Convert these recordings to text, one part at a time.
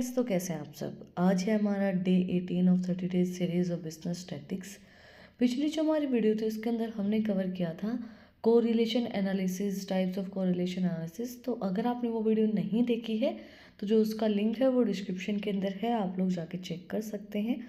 Friends, तो कैसे हैं आप सब। आज है हमारा day 18 of 30 days series of business statics. पिछली जो हमारी वीडियो थी उसके अंदर हमने कवर किया था correlation analysis, types of correlation analysis. तो अगर आपने वो वीडियो नहीं देखी है तो जो उसका लिंक है वो डिस्क्रिप्शन के अंदर है, आप लोग जाके चेक कर सकते हैं।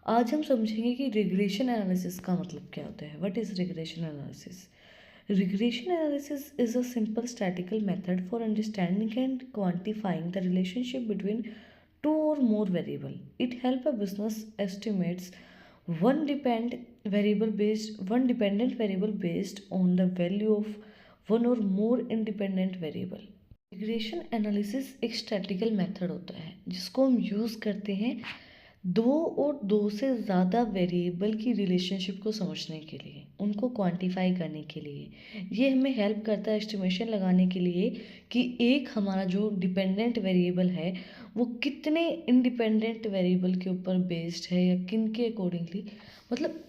आज हम समझेंगे कि रिग्रेशन एनालिसिस का मतलब क्या होता है। What is regression analysis? Regression analysis is a simple statistical method for understanding and quantifying the relationship between two or more variables. It helps a business estimates one dependent variable based on the value of one or more independent variable. Regression analysis एक statistical method होता है जिसको हम use करते हैं दो और दो से ज़्यादा वेरिएबल की रिलेशनशिप को समझने के लिए, उनको क्वांटिफाई करने के लिए। ये हमें हेल्प करता है एस्टिमेशन लगाने के लिए कि एक हमारा जो डिपेंडेंट वेरिएबल है वो कितने इंडिपेंडेंट वेरिएबल के ऊपर बेस्ड है या किन के अकॉर्डिंगली। मतलब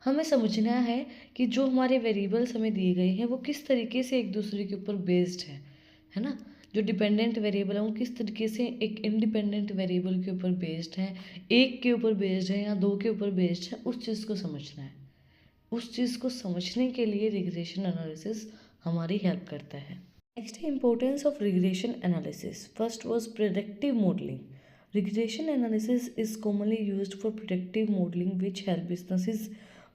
हमें समझना है कि जो हमारे वेरिएबल्स हमें दिए गए हैं वो किस तरीके से एक दूसरे के ऊपर बेस्ड है ना। जो डिपेंडेंट वेरिएबल है वो किस तरीके से एक इंडिपेंडेंट वेरिएबल के ऊपर बेस्ड है, एक के ऊपर बेस्ड है या दो के ऊपर बेस्ड है, उस चीज़ को समझना है। उस चीज़ को समझने के लिए रिग्रेशन एनालिसिस हमारी हेल्प करता है। नेक्स्ट है importance of regression analysis. First was predictive modelling. Regression analysis is commonly used for predictive modelling which help businesses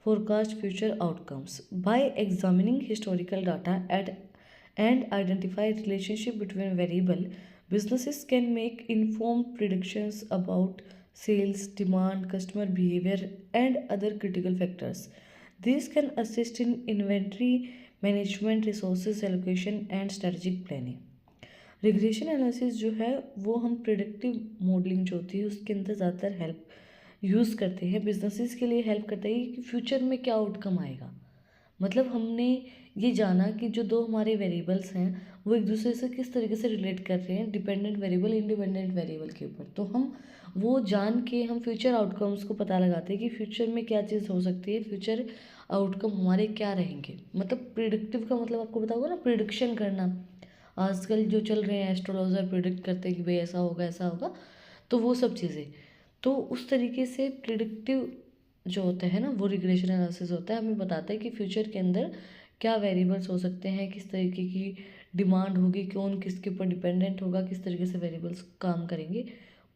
forecast future outcomes by examining historical data and identify relationship between variable. Businesses can make informed predictions about sales, demand, customer behavior, and other critical factors. These can assist in inventory management, resources allocation, and strategic planning. Regression analysis जो है वो हम predictive modelling जो होती है उसके अंदर ज़्यादातर हेल्प यूज़ करते हैं। बिजनेसेस के लिए हेल्प करता है कि फ्यूचर में क्या आउटकम आएगा। मतलब हमने ये जाना कि जो दो हमारे वेरिएबल्स हैं वो एक दूसरे से किस तरीके से रिलेट कर रहे हैं, डिपेंडेंट वेरिएबल इंडिपेंडेंट वेरिएबल के ऊपर। तो हम वो जान के हम फ्यूचर आउटकम्स को पता लगाते हैं कि फ्यूचर में क्या चीज़ हो सकती है, फ्यूचर आउटकम हमारे क्या रहेंगे। मतलब प्रिडिक्टिव का मतलब आपको पता होगा ना, प्रिडिक्शन करना। आजकल जो चल रहे हैं एस्ट्रोलॉजर प्रिडिक्ट करते हैं कि भाई ऐसा होगा ऐसा होगा, तो वो सब चीज़ें। तो उस तरीके से प्रिडिक्टिव जो होता है ना वो रिग्रेशन एनालिसिस होता है, हमें बताता है कि फ्यूचर के अंदर क्या वेरिएबल्स हो सकते हैं, किस तरीके की डिमांड होगी, कौन किसके ऊपर डिपेंडेंट होगा, किस तरीके से वेरिएबल्स काम करेंगे।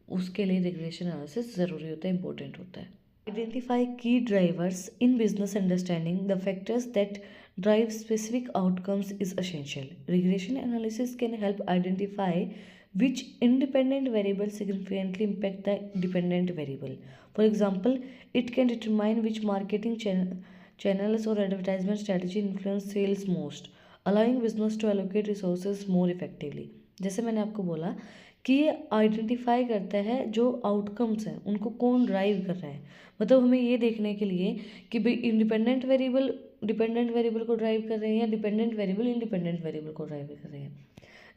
उसके लिए रिग्रेशन एनालिसिस ज़रूरी होता है, इंपॉर्टेंट होता है। आइडेंटिफाई की drivers in business understanding the factors that drive specific outcomes is essential. Regression analysis can help identify which independent variables significantly impact the dependent variable. For example, it can determine which marketing channels or advertisement strategy influence sales most, allowing business to allocate resources more effectively. जैसे मैंने आपको बोला कि ये identify करता है जो outcomes हैं उनको कौन ड्राइव कर रहा है। मतलब हमें ये देखने के लिए कि भाई इंडिपेंडेंट वेरिएबल डिपेंडेंट वेरिएबल को ड्राइव कर रहे हैं या डिपेंडेंट वेरिएबल इंडिपेंडेंट वेरिएबल को ड्राइव कर रहे हैं।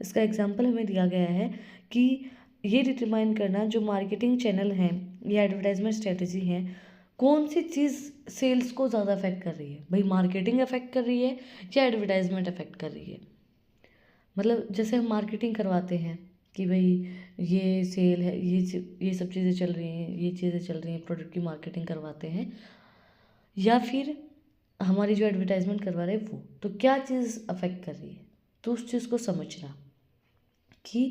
इसका एग्जांपल हमें दिया गया है कि ये डिटरमाइन करना जो मार्केटिंग चैनल हैं या एडवर्टाइजमेंट स्ट्रेटजी हैं, कौन सी चीज़ सेल्स को ज़्यादा अफेक्ट कर रही है। भाई मार्केटिंग अफेक्ट कर रही है या एडवर्टाइजमेंट अफेक्ट कर रही है। मतलब जैसे हम मार्केटिंग करवाते हैं कि भाई ये सेल है, ये सब चीज़ें चल रही हैं, ये चीज़ें चल रही हैं, प्रोडक्ट की मार्केटिंग करवाते हैं, या फिर हमारी जो एडवर्टाइजमेंट करवा रहे हैं वो, तो क्या चीज़ अफेक्ट कर रही है। तो उस चीज़ को समझना कि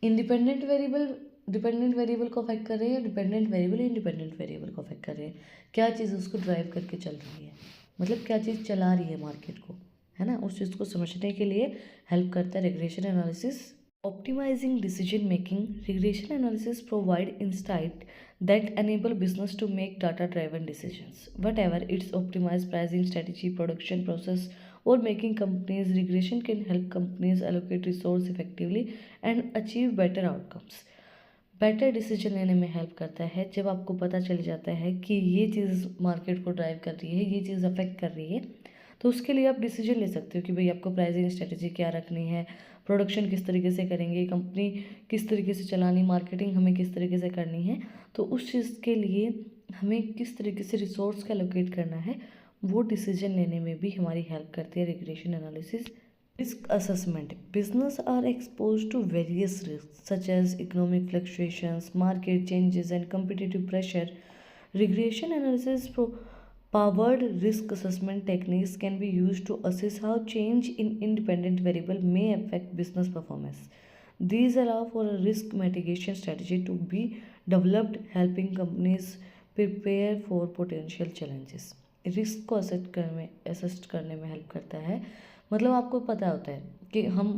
इंडिपेंडेंट वेरिएबल डिपेंडेंट वेरिएबल को अफेक्ट कर रहे हैं, डिपेंडेंट वेरिएबल इंडिपेंडेंट वेरिएबल को अफेक्ट कर रहे हैं, क्या चीज़ उसको ड्राइव करके चल रही है, मतलब क्या चीज़ चला रही है मार्केट को, है ना। उस चीज़ को समझने के लिए हेल्प करता है regression analysis. Optimising decision making. Regression analysis provide insight that enable business to make data driven decisions, whatever it's optimized pricing strategy, production process, or making companies. Regression can help companies allocate resource effectively and achieve better outcomes. Better decision लेने में help करता है जब आपको पता चल जाता है कि ये चीज़ मार्केट को ड्राइव कर रही है, ये चीज़ अफेक्ट कर रही है, तो उसके लिए आप डिसीजन ले सकते हो कि भाई आपको प्राइसिंग स्ट्रेटजी क्या रखनी है, प्रोडक्शन किस तरीके से करेंगे, कंपनी किस तरीके से चलानी, मार्केटिंग हमें किस तरीके से करनी है। तो उस चीज़ के लिए हमें किस तरीके से रिसोर्स का एलोकेट करना है, वो डिसीजन लेने में भी हमारी हेल्प करती है regression analysis. Risk assessment. Business are exposed to various risks such as economic fluctuations, market changes, and competitive pressure. Regression analysis powered risk assessment techniques can be used to assess how change in independent variable may affect business performance. These allow for a risk mitigation strategy to be developed, helping companies prepare for potential challenges. Risk को asset करने में help करता है। मतलब आपको पता होता है कि हम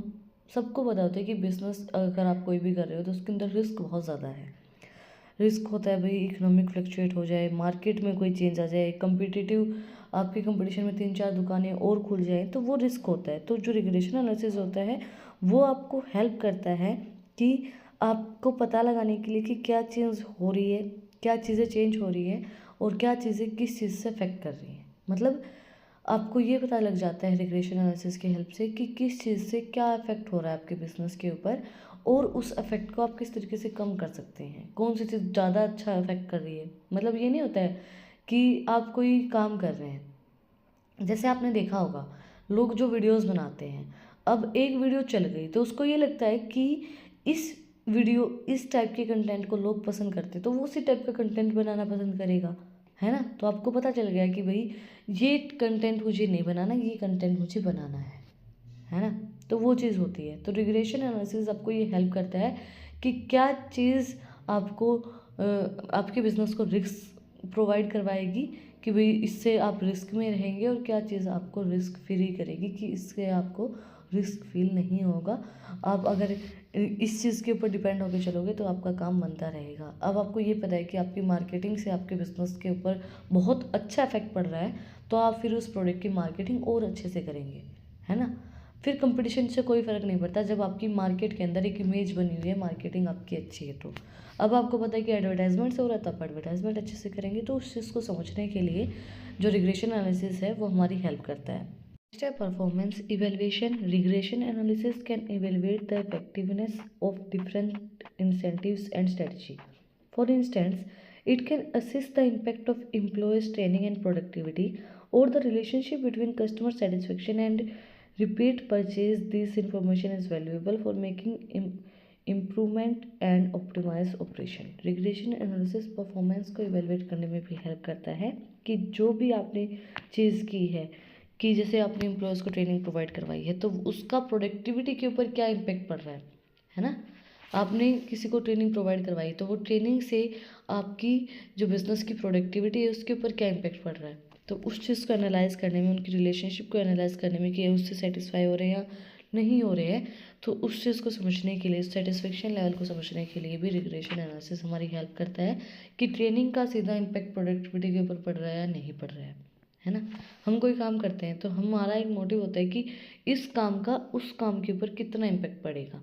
सबको पता होता है कि बिजनेस अगर आप कोई भी कर रहे हो तो उसके अंदर रिस्क बहुत ज़्यादा है। रिस्क होता है भाई इकोनॉमिक फ्लक्चुएट हो जाए, मार्केट में कोई चेंज आ जाए, कम्पिटिटिव आपकी कंपटीशन में 3-4 दुकानें और खुल जाए, तो वो रिस्क होता है। तो जो रिग्रेशन एनालिसिस होता है वो आपको हेल्प करता है कि आपको पता लगाने के लिए कि क्या चेंज हो रही है, क्या चीज़ें चेंज हो रही है और क्या चीज़ें किस चीज़ से अफेक्ट कर रही हैं। मतलब आपको ये पता लग जाता है रिग्रेशन एनालिसिस की हेल्प से कि किस चीज़ से क्या इफेक्ट हो रहा है आपके बिजनेस के ऊपर और उस इफेक्ट को आप किस तरीके से कम कर सकते हैं, कौन सी चीज़ ज़्यादा अच्छा इफेक्ट कर रही है। मतलब ये नहीं होता है कि आप कोई काम कर रहे हैं, जैसे आपने देखा होगा लोग जो वीडियोस बनाते हैं, अब एक वीडियो चल गई तो उसको ये लगता है कि इस वीडियो इस टाइप के कंटेंट को लोग पसंद करते हैं तो वो उसी टाइप का कंटेंट बनाना पसंद करेगा, है ना। तो आपको पता चल गया कि भाई ये कंटेंट मुझे नहीं बनाना, ये कंटेंट मुझे बनाना है ना। तो वो चीज़ होती है। तो रिग्रेशन एनालिसिस आपको ये हेल्प करता है कि क्या चीज़ आपको आपके बिजनेस को रिस्क प्रोवाइड करवाएगी कि भाई इससे आप रिस्क में रहेंगे और क्या चीज़ आपको रिस्क फ्री करेगी कि इससे आपको रिस्क फील नहीं होगा। आप अगर इस चीज़ के ऊपर डिपेंड होकर चलोगे तो आपका काम बनता रहेगा। अब आपको ये पता है कि आपकी मार्केटिंग से आपके बिजनेस के ऊपर बहुत अच्छा इफेक्ट पड़ रहा है, तो आप फिर उस प्रोडक्ट की मार्केटिंग और अच्छे से करेंगे, है ना। फिर कंपटीशन से कोई फ़र्क नहीं पड़ता जब आपकी मार्केट के अंदर एक इमेज बनी हुई है, मार्केटिंग आपकी अच्छी है। तो अब आपको पता है कि एडवर्टाइजमेंट से हो रहा है, तो आप एडवर्टाइजमेंट अच्छे से करेंगे। तो उस चीज़ को समझने के लिए जो रिग्रेशन एनालिसिस है वो हमारी हेल्प करता है। नेक्स्ट है performance evaluation. Regression analysis can evaluate the effectiveness of different incentives and strategy. For instance, it can assess the impact of employees' training and productivity or the relationship between customer satisfaction and repeat purchase. This information is valuable for making improvement and optimize operation. Regression analysis performance को evaluate करने में भी help करता है कि जो भी आपने चीज़ की है, कि जैसे आपने एम्प्लॉयज़ को ट्रेनिंग प्रोवाइड करवाई है तो उसका प्रोडक्टिविटी के ऊपर क्या इम्पेक्ट पड़ रहा है ना। आपने किसी को ट्रेनिंग प्रोवाइड करवाई तो वो ट्रेनिंग से आपकी जो बिज़नेस की प्रोडक्टिविटी है उसके ऊपर क्या इम्पेक्ट पड़ रहा है। तो उस चीज़ को एनालाइज करने में, उनकी रिलेशनशिप को एनालाइज करने में कि ये उससे सेटिस्फाई हो रहे हैं या नहीं हो रहे हैं, तो उस चीज़ को समझने के लिए, सेटिस्फेक्शन लेवल को समझने के लिए भी रिग्रेशन एनालिसिस हमारी हेल्प करता है कि ट्रेनिंग का सीधा इम्पेक्ट प्रोडक्टिविटी के ऊपर पड़ रहा है या नहीं पड़ रहा है ना। हम कोई काम करते हैं तो हमारा एक मोटिव होता है कि इस काम का उस काम के ऊपर कितना इम्पेक्ट पड़ेगा।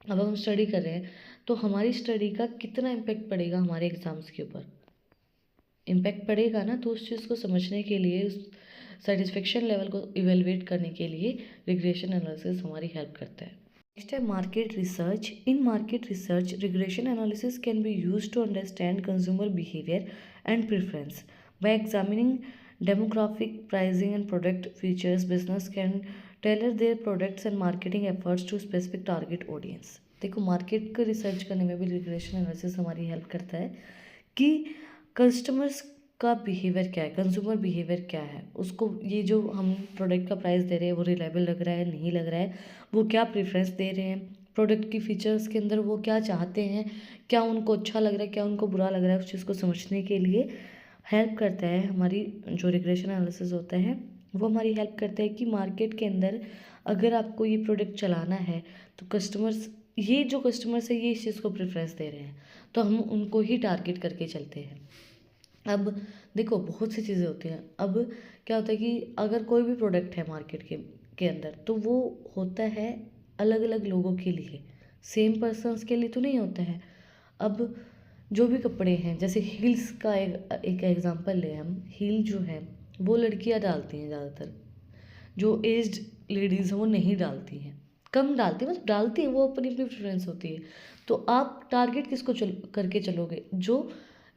अब हम स्टडी कर रहे हैं तो हमारी स्टडी का कितना इम्पेक्ट पड़ेगा हमारे एग्ज़ाम्स के ऊपर, इम्पैक्ट पड़ेगा ना। तो उस चीज़ को समझने के लिए, उस सेटिस्फेक्शन लेवल को इवेलुएट करने के लिए रिग्रेशन एनालिसिस हमारी हेल्प करता है। नेक्स्ट है market research. In market research, regression analysis can be use to understand consumer behaviour and preference. By examining demographic, pricing and product features, business can tailor their products and marketing efforts to specific target audience. देखो market को research करने में भी regression analysis हमारी help करता है कि customers का बिहेवियर क्या है, कंज्यूमर बिहेवियर क्या है, उसको ये जो हम प्रोडक्ट का प्राइस दे रहे हैं वो रिलायबल लग रहा है नहीं लग रहा है, वो क्या प्रेफरेंस दे रहे हैं, प्रोडक्ट की फीचर्स के अंदर वो क्या चाहते हैं, क्या उनको अच्छा लग रहा है, क्या उनको बुरा लग रहा है, उस चीज़ को समझने के लिए हेल्प करता है। हमारी जो रिग्रेशन एनालिसिस होता है वो हमारी हेल्प करता है कि मार्केट के अंदर अगर आपको ये प्रोडक्ट चलाना है तो कस्टमर्स, ये जो कस्टमर्स है ये इस चीज़ को प्रेफरेंस दे रहे हैं तो हम उनको ही टारगेट करके चलते हैं। अब देखो बहुत सी चीज़ें होती हैं। अब क्या होता है कि अगर कोई भी प्रोडक्ट है मार्केट के अंदर तो वो होता है अलग अलग लोगों के लिए, सेम पर्सन्स के लिए तो नहीं होता है। अब जो भी कपड़े हैं, जैसे हील्स का एक एग्जांपल ले, हम हील जो है वो लड़कियां डालती हैं ज़्यादातर, जो एज्ड लेडीज़ हैं वो नहीं डालती हैं, कम डालती हैं, मतलब डालती हैं, वो अपनी अपनी प्रेफरेंस होती है। तो आप टारगेट किसको करके चलोगे, जो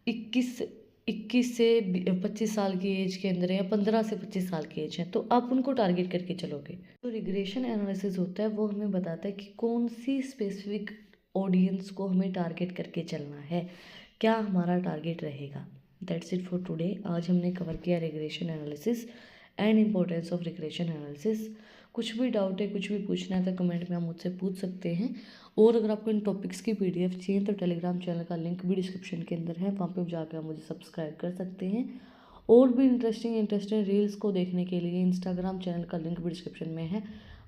21 21 से 25 साल की एज के अंदर है, या 15 से 25 साल की एज है, तो आप उनको टारगेट करके चलोगे। तो रिग्रेशन एनालिसिस होता है, वो हमें बताता है कि कौन सी स्पेसिफिक ऑडियंस को हमें टारगेट करके चलना है, क्या हमारा टारगेट रहेगा। That's it for today. आज हमने कवर किया regression analysis and importance of regression analysis. कुछ भी डाउट है, कुछ भी पूछना है तो कमेंट में आप मुझसे पूछ सकते हैं। और अगर आपको इन टॉपिक्स की PDF चाहिए तो टेलीग्राम चैनल का लिंक भी डिस्क्रिप्शन के अंदर है, वहाँ पे जाकर आप मुझे सब्सक्राइब कर सकते हैं। और भी इंटरेस्टिंग रील्स को देखने के लिए इंस्टाग्राम चैनल का लिंक भी डिस्क्रिप्शन में है,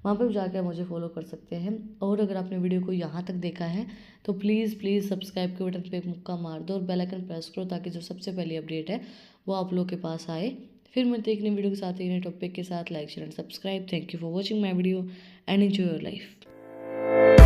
वहाँ पे जाकर मुझे फॉलो कर सकते हैं। और अगर आपने वीडियो को यहाँ तक देखा है तो प्लीज़ सब्सक्राइब के बटन पे एक मुक्का मार दो और बेल आइकन प्रेस करो, ताकि जो सबसे पहली अपडेट है वो आप लोग के पास आए। फिर मिलते हैं एक नई वीडियो के साथ, एक नए टॉपिक के साथ। Like share and subscribe. Thank you for watching my video and enjoy your life.